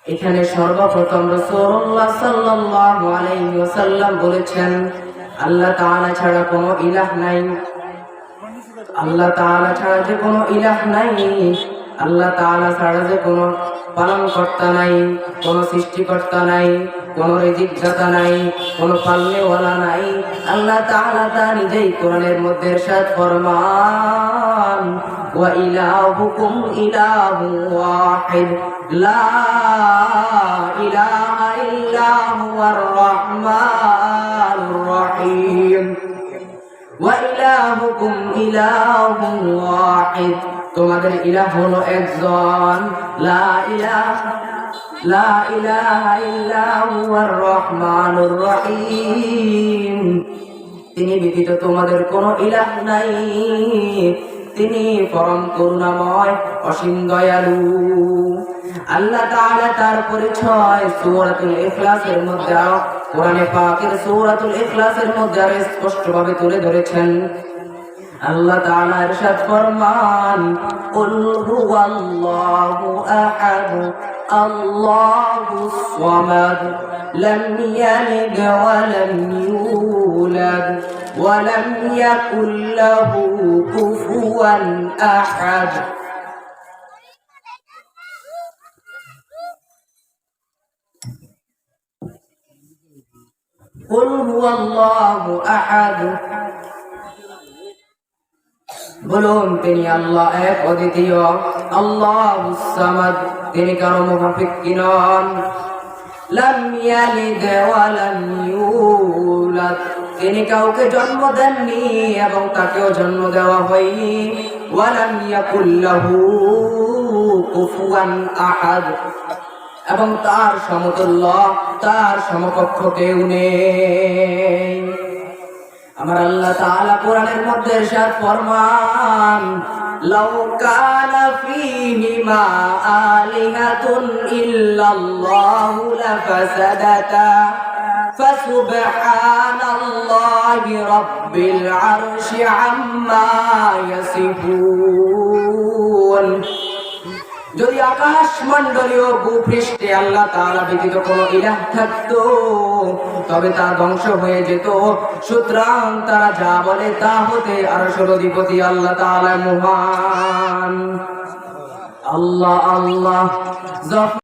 এখানে সর্বপ্রথম রাসূলুল্লাহ সাল্লাল্লাহু আলাইহি ওয়াসাল্লাম বলেছেন, আল্লাহ তাআলা ছাড়া কোনো ইলাহ নাই। আল্লাহ তাআলা ছাড়া যে কোনো ইলাহ নাই, আল্লাহ তাআলা ছাড়া যে কোনো পালনকর্তা নাই, কোনো সৃষ্টিকর্তা নাই, কোনো রিজিকদাতা নাই, কোনো পালনেওয়ালা নাই। আল্লাহ তাআলা তা নিজেই কোরআনের মধ্যে ইরশাদ ফরমান, ওয়া ইলাহুকুম ইলাহু ওয়াহিদ লা ইলাহা ইল্লা হুয়ার রহমানুর রহিম। ওয়া ইলাহুকুম ইলাহুন ওয়াহিদ, তোমাদের ইলাহ হলো একজন। লা ইলাহা ইল্লা হুয়ার রহমানুর রহিম, তিনি ব্যতীত তোমাদের কোনো ইলাহ নাই। তিনি পরম করুণাময়, অসীম দয়ালু। আল্লাহ তাআলা তার পরিচয় সূরাতুল ইখলাসের মধ্যে, কোরআনে পাকের সূরাতুল ইখলাসের মধ্যে আরো স্পষ্টভাবে তুলে ধরেছেন। আল্লাহ তাআলা ইরশাদ ফরমান, কুল হুয়াল্লাহু আহাদ আল্লাহুস সামাদ লাম ইয়ালিদ ওয়া লাম ইউলাদ ওয়া লাম ইয়াকুল লাহু কুফুয়ান আহাদ। কুল হুয়াল্লাহু আহাদ, বলুন তিনি আল্লাহ এক অদ্বিতীয়। আল্লাহুস সামাদ, তিনি কারো মুখাপেক্ষী নন। লাম ইয়ালিদ ওয়া লাম ইউলাদ, তিনি কাউকে জন্ম দেননি এবং তাকেও জন্ম দেওয়া হয়নি। ওয়া লাম ইয়াকুল লাহু কুফুয়ান আহাদ, এবং তার সমতুল্য, তার সমকক্ষ কেউ নেই। আমার আল্লাহ তাআলা কোরআনের মধ্যে ইরশাদ ফরমান, লাউ কানা ফীহিমা আলিহাতুন ইল্লাল্লাহু লাফাসাদাতা ফাসুবহানাল্লাহি রাব্বিল আরশি আম্মা ইয়াসিফুন। যদি আকাশ মণ্ডলীয় ভূপৃষ্ঠে আল্লাহ তাআলা ব্যতীত কোনো ইলাহ থাকতো, তবে তা ধ্বংস হয়ে যেত। সুতরাং তারা যা বলে তা হতে আরশের অধিপতি আল্লাহ তাআলা মহান। আল্লাহ আল্লাহ।